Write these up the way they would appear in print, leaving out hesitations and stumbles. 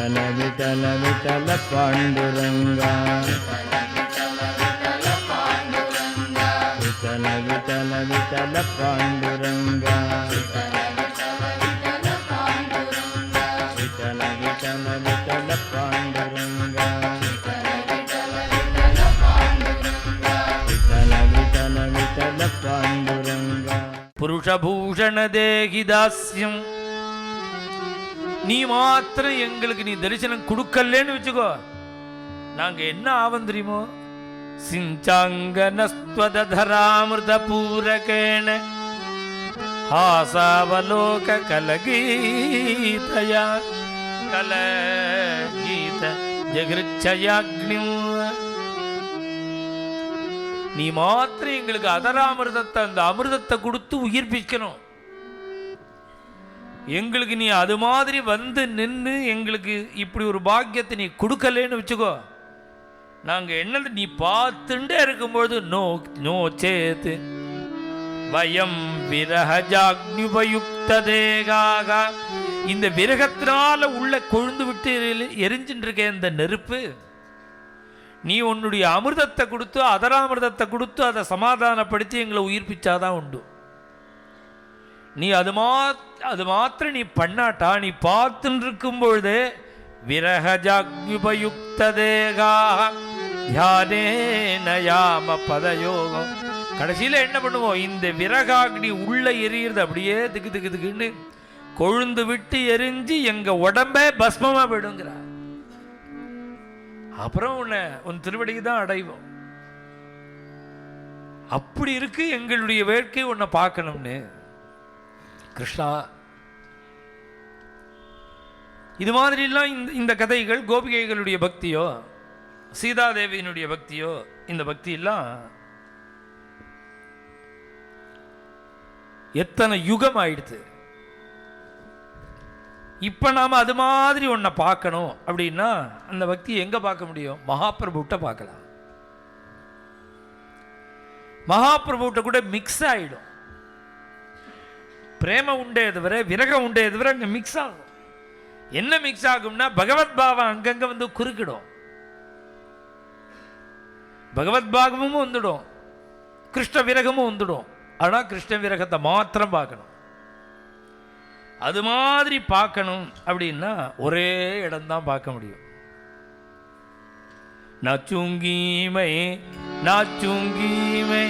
விட்டல விட்டல விட்டல பாண்டுரங்கா விட்டல விட்டல விட்டல பாண்டுரங்கா விட்டல விட்டல விட்டல பாண்டுரங்கா விட்டல விட்டல விட்டல பாண்டுரங்கா. புருஷபூஷண தேகிதாஸ்யம், நீ மாத்திரம் எங்களுக்கு நீ தரிசனம் கொடுக்கலன்னு வச்சுக்கோ, நாங்க என்ன ஆவம் தெரியுமோ? சிஞ்சாங்கனஸ்வதராமிருத பூரகேண ஹாசாவலோக கலகீதயா கலகீத ஜகிருச்சயாக்னிம். நீ மாத்திரம் எங்களுக்கு அதராமிருதத்தை, அந்த அமிர்தத்தை கொடுத்து உயிர்ப்பிக்கணும். எங்களுக்கு நீ அது மாதிரி வந்து நின்று எங்களுக்கு இப்படி ஒரு பாக்கியத்தை நீ கொடுக்கலன்னு வச்சுக்கோ, நாங்கள் என்னது நீ பார்த்துட்டே இருக்கும்பொழுது நோ நோ சேத்து வயம் விரஹஜாக்னியுபயுக்த தேகாக, இந்த விரகத்தினால உள்ள கொழுந்து விட்டு எரிஞ்சுட்டு இருக்க இந்த நெருப்பு, நீ உன்னுடைய அமிர்தத்தை கொடுத்து அதராமிர்தத்தை கொடுத்து அதை சமாதானப்படுத்தி எங்களை உயிர்ப்பிச்சாதான் உண்டு. நீ அது மாத்திரம் நீ பண்ணாட்டா, நீ பார்த்துட்டு இருக்கும் பொழுது விரஹஜாக்னியுபயுக்த தேகாக தியானேனயாம பதயோகம். கடைசியில் என்ன பண்ணுவோம்? இந்த விரகாக்னி உள்ள எரியிறது அப்படியே திக்கு திக்கு திக்குன்னு கொழுந்து விட்டு எரிஞ்சு எங்க உடம்பே பஸ்மமா போயிடுங்கிறா. அப்புறம் உன் திருவடிக்கு தான் அடைவோம். அப்படி இருக்கு எங்களுடைய வேட்கை உன்னை பார்க்கணும்னு. கிருஷ்ணா, இது மாதிரிலாம் இந்த கதைகள் கோபிகைகளுடைய பக்தியோ சீதாதேவியினுடைய பக்தியோ, இந்த பக்தி எல்லாம் எத்தனை யுகம் ஆயிடுது. இப்ப நாம அது மாதிரி ஒன்ன பார்க்கணும் அப்படின்னா அந்த பக்தியை எங்க பார்க்க முடியும்? மகாபிரபுட்ட பார்க்கலாம். மகாபிரபுட்ட கூட மிக்ஸ் ஆயிடும். பிரேம உண்டே தவிர விரகம் உண்டே தவிர அங்க மிக்ஸ் ஆகும். என்ன மிக்ஸ் ஆகும்னா பகவத் பாவம் அங்கங்க வந்து குறுக்கிடும். பகவத் பாகமும் வந்துடும், கிருஷ்ண விரகமும் வந்துடும். ஆனா கிருஷ்ண விரகத்தை மாத்திரம் பார்க்கணும். அது மாதிரி பார்க்கணும் அப்படின்னா ஒரே இடம்தான் பார்க்க முடியும். நாச்சுங்கீமே நாச்சுங்கீமே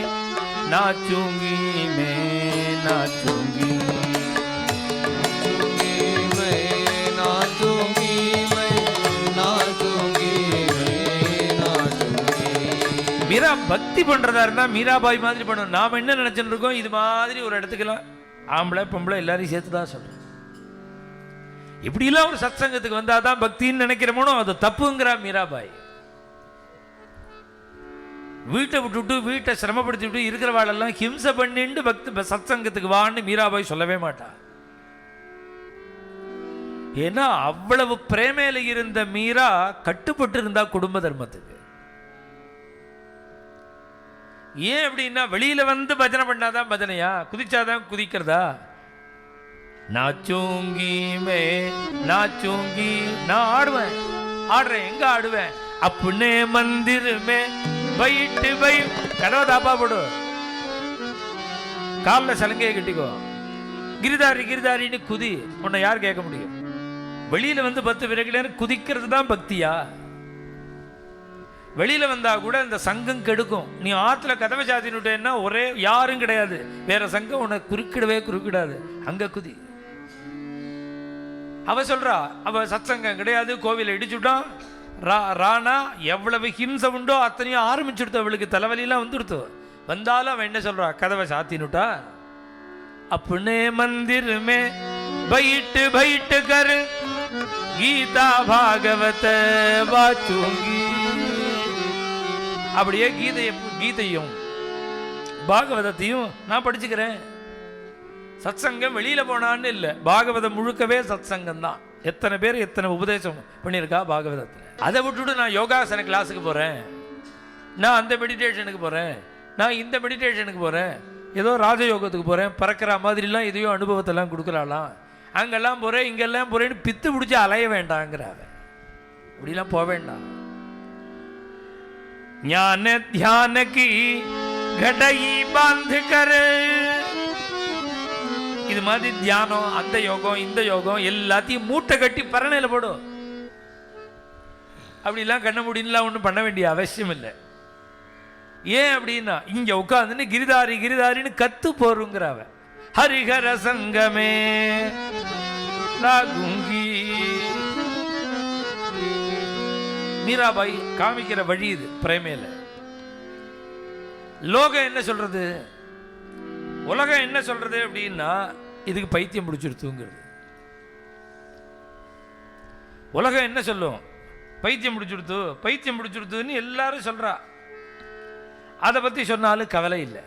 நாச்சுங்கீமே நாச்சுங்கீ மீரா பக்தி பண்றதா இருந்தா மீராபாய் மாதிரி பண்ணணும். நாம என்ன நினைச்சுட்டு இருக்கோம்? இது மாதிரி ஒரு இடத்துக்குலாம் ஆம்பளை பொம்பளை எல்லாரையும் சேர்த்துதான் சொல்றோம். இப்படிலாம் ஒரு சத்சங்கத்துக்கு வந்தாதான் பக்தின்னு நினைக்கிறோமோ அது தப்புங்கிறா மீராபாய். வீட்டை விட்டுவிட்டு வீட்டை சிரமப்படுத்தி விட்டு இருக்கிறவாளெல்லாம் ஹிம்சை பண்ணிட்டு பக்தி சத்சங்கத்துக்கு வான்னு மீராபாய் சொல்லவே மாட்டா. ஏன்னா அவ்வளவு பிரேமையில இருந்த மீரா கட்டுப்பட்டு இருந்தா குடும்ப தர்மத்துக்கு. ஏன் அப்படின்னா வெளியில வந்து பஜனை பண்ணாதான் பஜனையா, குதிச்சாதான் குதிக்கிறதா? நாச்சூங்கீமே நாச்சூங்கி, நான் ஆடுவேன், ஆடுறேன், எங்க ஆடுவேன்? அப்புனே மந்திருமே பயிட்டு பை, கதவை தாப்பா போடு, காலில் சலங்கையை கட்டிக்கோ, கிரிதாரி கிரிதாரின்னு குதி. உன்னை யார் கேட்க முடியும்? வெளியில வந்து 10 விரகில குதிக்கிறது தான் பக்தியா? வெளியில வந்தா கூட இந்த சங்கம் கெடுக்கும். நீ ஆத்துல கதவை சாத்தினுட்டேன்னா ஒரே யாரும் கிடையாது, வேற சங்கம் உன்னை குறுக்கிடவே குறுக்கிடாது, அங்க குதி. அவ சொல்றா அவ சத்சங்கம் கிடையாது, கோவிலை இடிச்சுட்டான் ராணா, எவ்வளவு ஹிம்சை உண்டோ அத்தனையும் ஆரம்பிச்சுடுத்து. அவளுக்கு தலைவலியெல்லாம் வந்துடுத்து. வந்தாலும் அவன் என்ன சொல்றா? கதவை சாத்தினுட்டா. அப்புனே மந்திர் மே பைட்டு பைட்டு கரு கீதா பாகவத வாச்சுங்கி. அப்படியே கீதையும் பாகவதத்தையும் நான் படிச்சுக்கிறேன். சத்சங்கம் வெளியில போனான்னு இல்லை, பாகவதம் முழுக்கவே சத்சங்கம் தான். எத்தனை பேர் எத்தனை உபதேசம் பண்ணியிருக்கா பாகவதத்தில். அதை விட்டுட்டு நான் யோகாசன கிளாஸுக்கு போகிறேன், நான் அந்த மெடிடேஷனுக்கு போகிறேன், நான் இந்த மெடிடேஷனுக்கு போகிறேன், ஏதோ ராஜயோகத்துக்கு போகிறேன், பறக்கிற மாதிரிலாம் எதையோ அனுபவத்தெல்லாம் கொடுக்குறாளாம், அங்கெல்லாம் போகிறேன் இங்கெல்லாம் போகிறேன்னு பித்து பிடிச்சி அலைய வேண்டாங்கிறாங்க. அப்படிலாம் போக வேண்டாம். ஞான தியானகி கடை பாந்து கரு, இது மாதிரி தியானம், அந்த யோகம் இந்த யோகம் எல்லாத்தையும் மூட்டை கட்டி பரணையில போடும். அப்படிலாம் கண்ண முடியலாம் ஒன்றும் பண்ண வேண்டிய அவசியம் இல்லை. ஏன் அப்படின்னா இங்க உட்காந்துன்னு கிரிதாரி கிரிதாரின்னு கத்து போருங்கிறவ. ஹரிஹர சங்கமே குங்கி மீராபாய் காமிக்கிற வழி இது. பிரேமையில லோகம் என்ன சொல்றது, உலகம் என்ன சொல்றது அப்படின்னா இதுக்கு பைத்தியம் பிடிச்சிருத்துங்கிறது. உலகம் என்ன சொல்லும், பைத்தியம் பிடிச்சிருத்து பைத்தியம் பிடிச்சிருத்துன்னு எல்லாரும் சொல்றா. அதை பத்தி சொன்னாலும் கவலை இல்லை.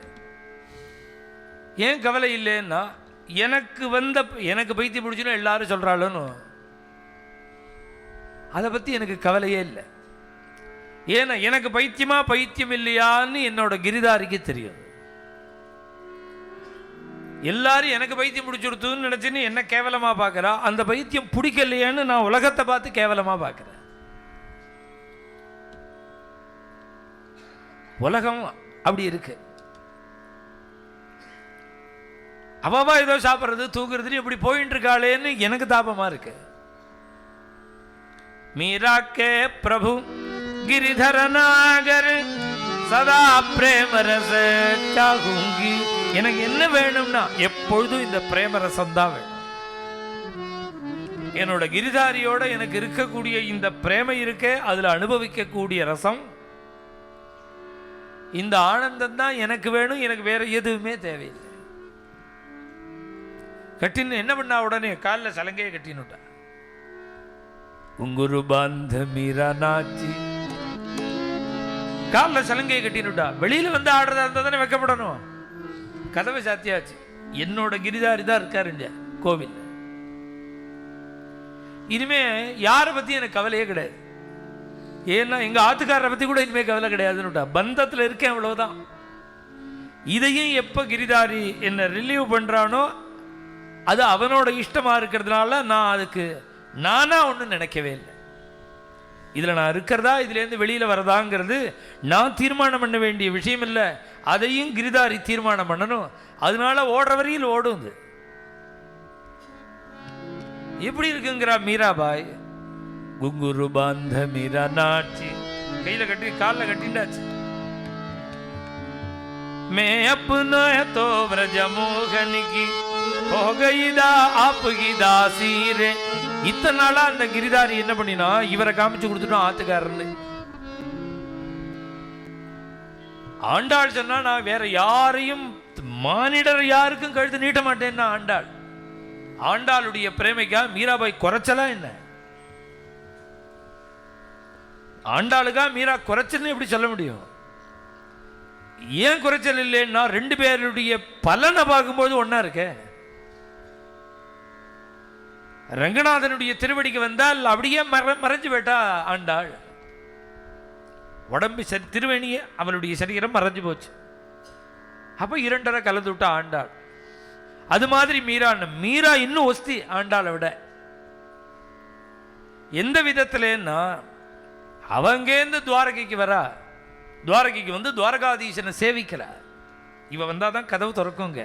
ஏன் கவலை இல்லைன்னா எனக்கு பைத்தியம் பிடிச்சுன்னு எல்லாரும் சொல்றாளுன்னு அதை பத்தி எனக்கு கவலையே இல்லை. ஏன்னா எனக்கு பைத்தியமா பைத்தியம் இல்லையான்னு என்னோட கிரிதாரிக்கு தெரியும். எல்லாரும் எனக்கு பைத்தியம் பிடிச்சிருத்துன்னு நினைச்சுன்னு என்ன கேவலமா பார்க்கறா. அந்த பைத்தியம் பிடிக்கலையான்னு நான் உலகத்தை பார்த்து கேவலமா பார்க்கிறேன். உலகம் அப்படி இருக்கு. அவவா ஏதோ சாப்பிட்றது தூக்குறது இப்படி போயிட்டு இருக்காளேன்னு எனக்கு தாபமா இருக்கு. மீரா கே பிரபு गिरिधर नागर சதா பிரேமரச சாகுங்கி. எனக்கு என்ன வேணும்னா எப்பொழுதும் இந்த பிரேமரசம் தான் வேணும். என்னோட கிரிதாரியோட எனக்கு இருக்கக்கூடிய இந்த பிரேமை இருக்கே, அதுல அனுபவிக்கக்கூடிய ரசம், இந்த ஆனந்தம் தான் எனக்கு வேணும். எனக்கு வேற எதுவுமே தேவையில்லை. கட்டின்னு என்ன பண்ணா உடனே காலில் சலங்கையை கட்டினுட்டா. உங்குரு பாந்த மீரா நாச்சி காலில் சலங்கையை கட்டினுட்டா. வெளியில வந்து ஆடுறதா இருந்தா தானே வைக்கப்படணும். கதவை சாத்தியாச்சு. என்னோட கிரிதாரி தான் இருக்காருங்க கோவில். இனிமே யாரை பத்தி எனக்கு கவலையே கிடையாது. ஏன்னா எங்க ஆத்துக்காரரை பத்தி கூட இனிமே கவலை கிடையாதுன்னுட்டா. பந்தத்துல இருக்கேன், அவ்வளவுதான். இதையும் எப்ப கிரிதாரி என்ன ரிலீவ் பண்றானோ அது அவனோட இஷ்டமா இருக்கிறதுனால நான் அதுக்கு நானா ஒன்றும் நினைக்கவே இல்லை. இதில் நான் இருக்கிறதா இதுலேருந்து வெளியில் வரதாங்கிறது நான் தீர்மானம் பண்ண வேண்டிய விஷயம் இல்லை. அதையும் கிரிதாரி தீர்மானம் பண்ணணும். அதனால ஓடுற வரையில் ஓடுது. எப்படி இருக்குங்கிறா மீராபாய். குங்குரு பாந்த மீரா நாச்சி கையில் கட்டி காலில் கட்டிண்டாச்சு. மே अपना तो व्रज मोहन की हो गई दा आपकी दासी रे. இத்தனை நாளா அந்த கிரிதாரி என்ன பண்ணினா இவரை காமிச்சு கொடுத்துட்டோம் ஆத்துக்காரன்னு. ஆண்டாள் சொன்னா நான் வேற யாரையும் மானிடர் யாருக்கும் கழுத்து நீட்ட மாட்டேன்னா ஆண்டாள். ஆண்டாளுடைய பிரேமைக்கா மீராபாய் குறைச்சலா என்ன? ஆண்டாளுக்கா மீரா குறைச்சல்னு எப்படி சொல்ல முடியும்? ஏன் குறைச்சல் இல்லைன்னா ரெண்டு பேருடைய பலனை பார்க்கும்போது ஒன்னா இருக்க. ரங்கநாதனுடைய திருவடிக்கு வந்தால் அப்படியே மறைஞ்சு போயிட்டா ஆண்டாள். உடம்பு திருவேணியே அவளுடைய சரீரம் மறைஞ்சு போச்சு. அப்ப இரண்டரை கலந்து விட்டா ஆண்டாள். அது மாதிரி மீரா இன்னும் ஒஸ்தி ஆண்டாளை விட. எந்த விதத்திலேன்னா அவங்கேருந்து துவாரகைக்கு வரா. துவாரகைக்கு வந்து துவாரகாதீசனை சேவிக்கல. இவ வந்தாதான் கதவு திறக்குங்க.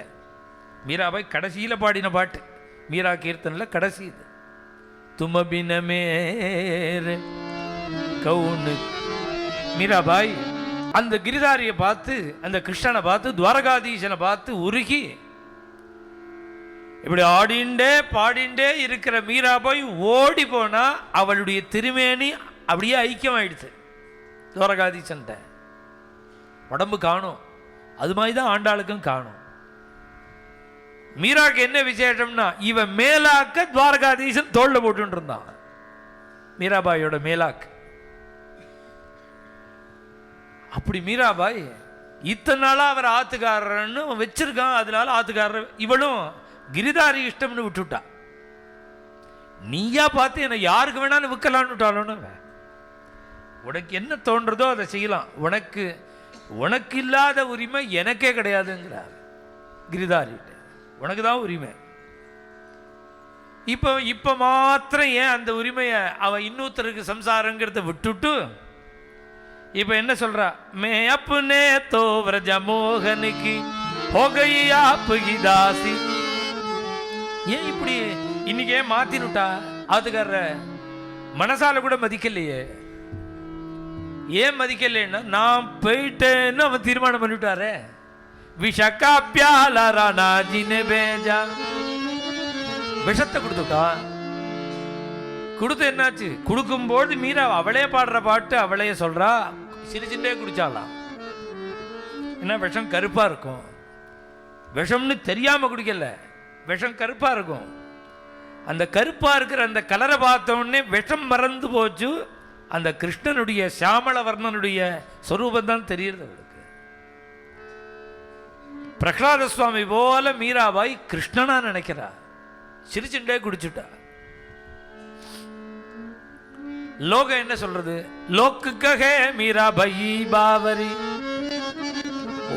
மீராபாய் கடைசியில பாடின பாட்டு மீரா கீர்த்தன்ல கடைசி இது. தும பின மேரே கவுனு. மீராபாய் அந்த கிரிதாரியை பார்த்து, அந்த கிருஷ்ணனை பார்த்து, துவாரகாதீசனை பார்த்து உருகி இப்படி ஆடிண்டே பாடிண்டே இருக்கிற மீராபாய் ஓடி போனா அவளுடைய திருமேனி அப்படியே ஐக்கியமாயிடுச்சு துவாரகாதீசன். உடம்பு காணும். அது மாதிரி தான் ஆண்டாளுக்கும் காணும். மீராக்கு என்ன விசேஷம்னா இவன் மேலாக்க துவாரகாதீசன் தோல்ல போட்டு இருந்தான். மீராபாயோட மேலாக்கு. அப்படி மீராபாய் இத்தனை நாளா அவர் ஆத்துக்காரன்னு வச்சிருக்கான். அதனால ஆத்துக்காரர் இவளும் கிரிதாரி இஷ்டம்னு விட்டுட்டா. நீயா பார்த்து என்ன யாருக்கு வேணாலும் விற்கலான்னு விட்டாலும் உனக்கு என்ன தோன்றதோ அதை செய்யலாம். உனக்கு இல்லாத உரிமை எனக்கே கிடையாதுங்கிறார் கிரிதாரி. உனக்கு தான் உரிமை. இப்போ மாத்திரம் ஏன் அந்த உரிமையை அவன் இன்னொருத்தருக்கு சம்சாரங்கிறத விட்டுட்டு இப்போ என்ன சொல்றா, மே அப்னே தோ व्रज मोहन की हो गई आपकी दासी. ஏன் இப்படி இன்னைக்கு ஏன் மாத்தினுட்டா? அதுக்கார மனசால கூட மதிக்கலையே. ஏன் மதிக்கலைன்னா நான் போயிட்டேன்னு அவன் தீர்மானம் பண்ணிவிட்டாரே. விஷக்கா பியாலா ராணாஜினே பேஜா, விஷத்தை கொடுத்துட்டான். கொடுத்து என்னாச்சு? கொடுக்கும்போது மீரா அவளே பாடுற பாட்டு அவளே சொல்றா, சிரிச்சுட்டே குடிச்சாலாம். என்ன விஷம் கருப்பா இருக்கும், விஷம்னு தெரியாம குடிக்கல, விஷம் கருப்பா இருக்கும். அந்த கருப்பா இருக்கிற அந்த கலரை பார்த்த உடனே விஷம் மறந்து போச்சு. அந்த கிருஷ்ணனுடைய சியாமள வர்ணனுடைய சொரூபம் தான் தெரியுது அவளுக்கு. பிரகலாத சுவாமி போல மீராபாய் கிருஷ்ணனா நினைக்கிறா, சிரிச்சுட்டே குடிச்சுட்டா. லோகம் என்ன சொல்றது? லோக்குக்கே மீராபாய் பாவரி.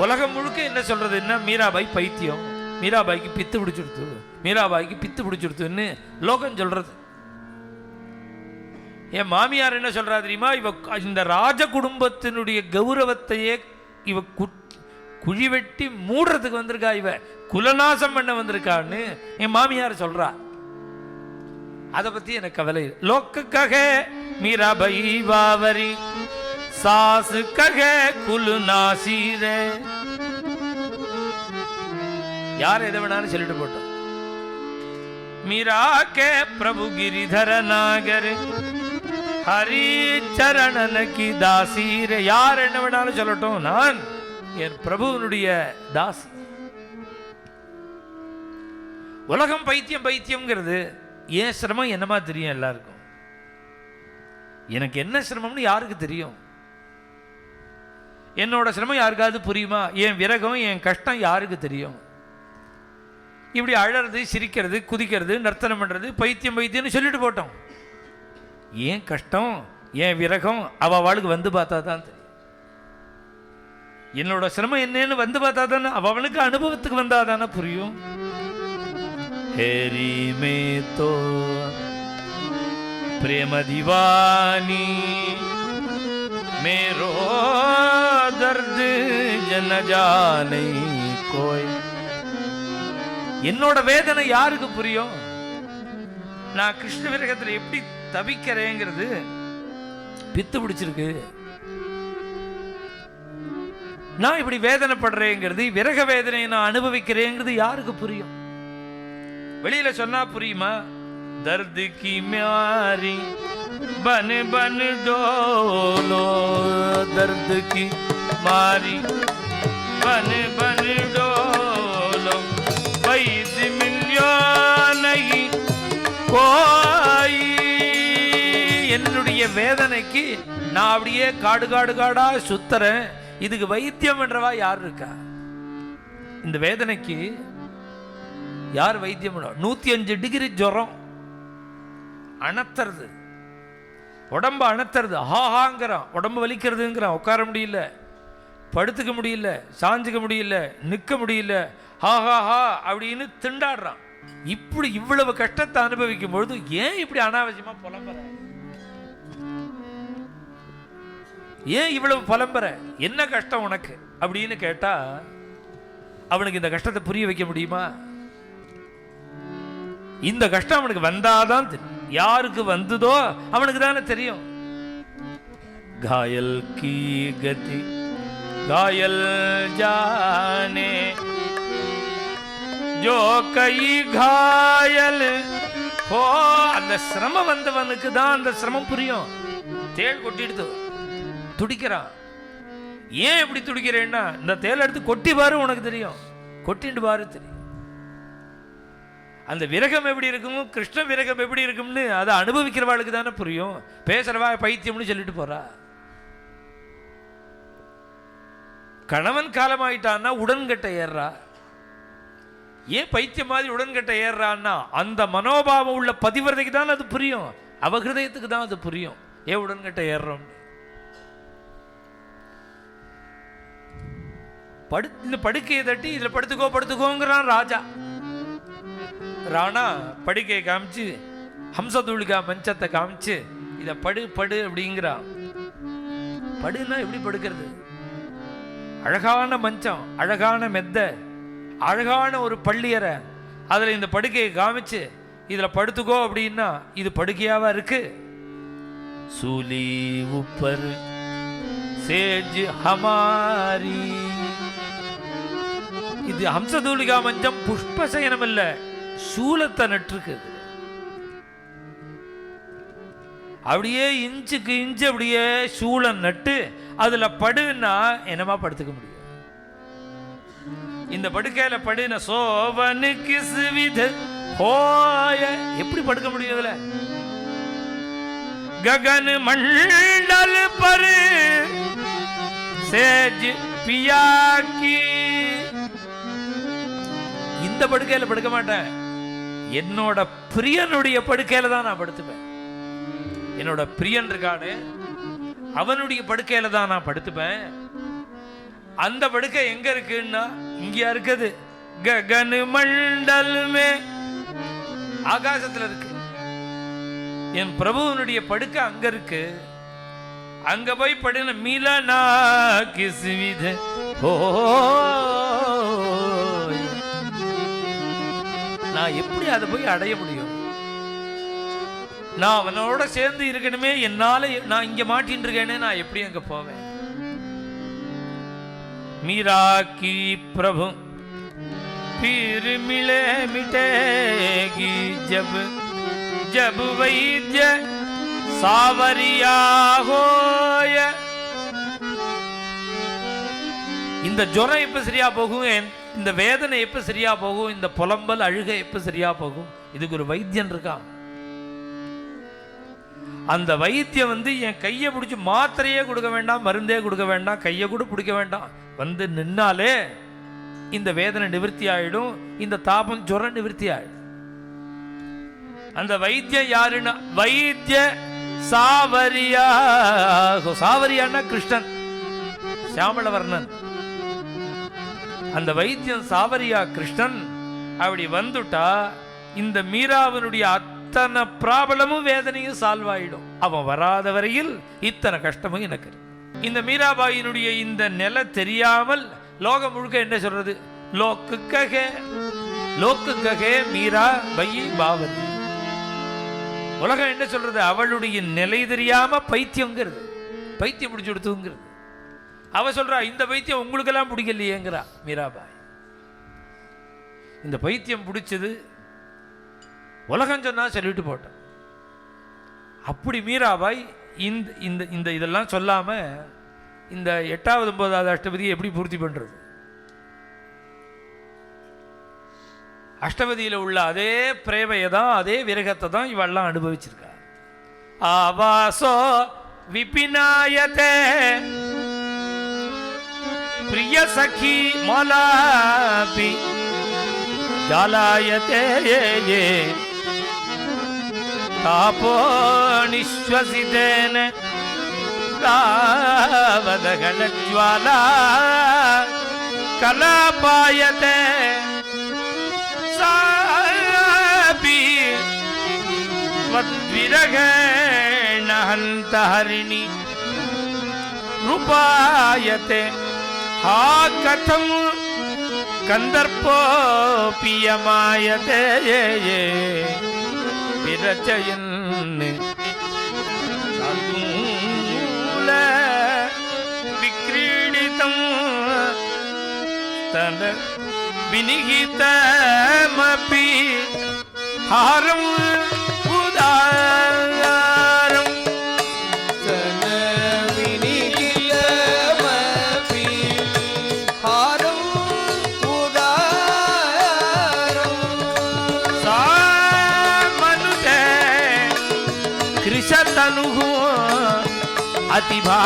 உலகம் முழுக்க என்ன சொல்றது? என்ன மீராபாய் பைத்தியம், மீராபாய்க்கு பித்து பிடிச்சிடுத்து, மீராபாய்க்கு பித்து பிடிச்சிடுத்துன்னு லோகம் சொல்றது. என் மாமியார் என்ன சொல்றா தெரியுமா? இவ இந்த ராஜ குடும்பத்தினுடைய கௌரவத்தையே இவ குழி வெட்டி மூடுறதுக்கு வந்திருக்கா, இவ குலநாசம் பண்ண வந்திருக்கான்னு என் மாமியார் சொல்றா. அதை பத்தி எனக்கு கவலை. லோக்குக்காக மீராபாய் பாவரி, சாசு ககே குலுநாசீரே. யார் எதை வேணாலும் சொல்லிட்டு போட்டோம். மீரா கே பிரபு கிரிதர நாகர் ஹரி சரணன கி தாசீரே. யார் என்ன வேணாலும் சொல்லட்டும், நான் என் பிரபுவனுடைய தாசி. உலகம் பைத்தியம் பைத்தியம்ங்கிறது ஏன் சிரமம் என்னமா தெரியும் எல்லாருக்கும். எனக்கு என்ன சிரமம்னு யாருக்கு தெரியும்? என்னோட சிரமம் யாருக்காவது புரியுமா? என் விரகம் என் கஷ்டம் யாருக்கு தெரியும்? இப்படி அழறது, சிரிக்கிறது, குதிக்கிறது, நர்த்தனம் பண்றது பைத்தியம் பைத்தியம்னு சொல்லிட்டு போட்டோம். ஏன் கஷ்டம் ஏன் விரகம் அவளுக்கு வந்து பார்த்தா தான் தெரியும். என்னோட சிரமம் என்னன்னு வந்து பார்த்தா தானே, அவனுக்கு அனுபவத்துக்கு வந்தா தானே புரியும். हेरी में तो प्रेम दीवानी मेरो दर्द जन जाने कोई. என்னோட வேதனை யாருக்கு புரியும்? நான் கிருஷ்ண விரகத்தில் எப்படி தவிக்கிறேங்கிறது பித்து பிடிச்சிருக்கு. நான் இப்படி வேதனைப்படுறேங்கிறது, விரக வேதனையை நான் அனுபவிக்கிறேங்கிறது யாருக்கு புரியும்? வெளியில சொன்னா புரியுமா? दर्द की म्यारी बन बन डोलो, दर्द की मारी बन बन डोलो, वैद मिलियो नहीं कोई. என்னுடைய வேதனைக்கு நான் அப்படியே காடு காடு காடா சுத்துறேன். இதுக்கு வைத்தியம் என்றவா யார் இருக்கா? இந்த வேதனைக்கு யார் வைத்தியம்? 105 டிகிரி ஜுரம் அணத்துறது, உடம்பு அணத்துறது, ஹாஹாங்கிறான், உடம்பு வலிக்கிறதுங்கிறான், உட்கார முடியல, படுத்துக்க முடியல, சாஞ்சுக்க முடியல, நிற்க முடியல, ஹாஹா ஹா அப்படின்னு திண்டாடுறான். இப்படி இவ்வளவு கஷ்டத்தை அனுபவிக்கும் பொழுது ஏன் இப்படி அனாவசியமா புலம்புற? ஏன் இவ்வளவு புலம்புற? என்ன கஷ்டம் உனக்கு அப்படின்னு கேட்டா அவனுக்கு இந்த கஷ்டத்தை புரிய வைக்க முடியுமா? இந்த கஷ்டம் அவனுக்கு வந்தாதான் தெரியும். யாருக்கு வந்ததோ அவனுக்கு தானே தெரியும். घायल की गति घायल जाने जो कई घायल हो. அந்த சிரமம் வந்தவனுக்கு தான் அந்த சிரமம் புரியும். தேள் கொட்டிடுது, துடிக்கிறான். ஏன் இப்படி துடிக்கிறேன்னா இந்த தேள் எடுத்து கொட்டி பாரு, உனக்கு தெரியும். கொட்டிட்டு பாரு தெரியும். அந்த விரகம் எப்படி இருக்கும், கிருஷ்ண விரகம் எப்படி இருக்கும்னு அதை அனுபவிக்கிறவாளுக்கு தானே புரியும். பேசுறவா பைத்தியம்னு சொல்லிட்டு போறா. கணவன் காலமாயிட்டான்னா உடன்கட்டை ஏறுறா. ஏன் பைத்தியம் மாதிரி உடன்கட்டை ஏறுறான்னா அந்த மனோபாவம் உள்ள பதிவிரதைக்கு தான் அது புரியும், அவ ஹிருதயத்துக்கு தான் அது புரியும். ஏன் உடன்கட்டை ஏறுறோம்? இந்த படுக்கையை தட்டி இதுல படுத்துக்கோங்கிறான் ராஜா. ராணா படுக்கையை காமிச்சு ஹம்சதூளிகா மஞ்சத்தை காமிச்சு இதை படு படு அப்படிங்கிறான். படுன்னா எப்படி படுக்கிறது? அழகான மஞ்சம், அழகான மெத்த, அழகான ஒரு பள்ளியறை, அதில் இந்த படுக்கையை காமிச்சு இதில் படுத்துக்கோ அப்படின்னா இது படுக்கையாவா இருக்கு? சூலி உப்பர் சேஜ் ஹமாரி. இது ஹம்சதூளிகா மஞ்சம் புஷ்பசயனம் இல்ல, சூலத்தை நட்டுருக்கு. அப்படியே இன்ச்சுக்கு இன்ச்சு அப்படியே சூளம் நட்டு அதுல படுன்னா என்னமா படுத்துக்க முடியும்? இந்த படுக்கையில படுன சோவனுக்கு சுவித ஹோய எப்படி படுக்க முடியும்? இதுல ககன் மண்டல் பரு சேஜ் பியாக்கி. இந்த படுக்கையில படுக்க மாட்டேன், என்னோட பிரியனுடைய படுக்கையில தான் நான் படுத்துப்பேன். என்னோட பிரியன் இருக்கானே அவனுடைய படுக்கையில தான் நான் படுத்துப்பேன். அந்த படுக்கை எங்க இருக்குன்னா இங்கயா இருக்குது, ககன் மண்டல்மே, ஆகாசத்துல இருக்கு. என் பிரபுவனுடைய படுக்கை அங்க இருக்கு. அங்க போய் படுன மிலனா கிஸ்வித ஓ, நான் எப்படி அதை போய் அடைய முடியும்? நான் அவனோட சேர்ந்து இருக்கணுமே, என்னால நான் இங்க மாட்டின்னு இருக்கேனே, நான் எப்படி அங்க போவேன்? மீரா கி பிரபு फिर मिले मिटेगी जब जब वैद्य सावरिया होय. இந்த ஜுரம் எப்ப சரியா போகும்? இந்த வேதனை எப்ப சரியா போகும்? இந்த புலம்பல் அழுகை எப்ப சரியா போகும்? இதுக்கு ஒரு வைத்தியன் இருக்கான். அந்த வைத்தியம் என் கையை பிடிச்சி மாத்திரையே கொடுக்க வேண்டாம், மருந்தே கொடுக்க வேண்டாம், கையை கூட பிடிக்க வேண்டாம், நின்னாலே இந்த வேதனை நிவர்த்தி ஆயிடும், இந்த தாபம் ஜுரம் நிவர்த்தி ஆயிடும். அந்த வைத்தியம் யாருன்னா வைத்திய சாவரியா. சாவரியான்னா கிருஷ்ணன், சியாமளவர்ணன். அந்த வைத்தியம் சாவரியா கிருஷ்ணன் அப்படி வந்துட்டா இந்த மீராவனுடைய அத்தனை ப்ராப்ளமும் வேதனையும் சால்வ் ஆயிடும். அவன் வராத வரையில் இத்தனை கஷ்டமும் எனக்கு. இந்த மீராபாயினுடைய இந்த நிலை தெரியாமல் லோகம் முழுக்க என்ன சொல்றது? லோக்குக்ககே மீரா பையி பாவதி. உலகம் என்ன சொல்றது? அவளுடைய நிலை தெரியாம பைத்தியங்கிறது, பைத்தியம் பிடிச்சு கொடுத்துங்கிறது. அவ சொல்றா இந்த பைத்தியம் உங்களுக்கெல்லாம் பிடிக்கலையேங்கிறா மீராபாய். இந்த பைத்தியம் பிடிச்சது உலகம் சொன்னா சொல்லிட்டு போட்டான். அப்படி மீராபாய் இந்த இந்த இந்த இதெல்லாம் சொல்லாம இந்த 8வது 9வது அஷ்டபதியை எப்படி பூர்த்தி பண்றது? அஷ்டபதியில் உள்ள அதே பிரேமையை தான், அதே விரகத்தை தான் இவெல்லாம் அனுபவிச்சிருக்கா. ஆவாசோ விபினாயதே பிரிய சகி மலாபி ஜாலாயதே தாபோ நிஸ்வசிதேன தாவதகணஜ்வாலா கலாபாயதே சாபி வத்விரகேண ஹந்தஹரிணி ரூபாயதே ஹா கதம் கந்தர்ப்போபியமாயதே விரச்சயன் சதுல விக்ரீடிதம் தன விநிகிதமபி ஹாரம் உதாரம் தன விநிகிதமபி ஹாரம் உதாரம் சாமனுதே கிருஷதனுஹு அதிபா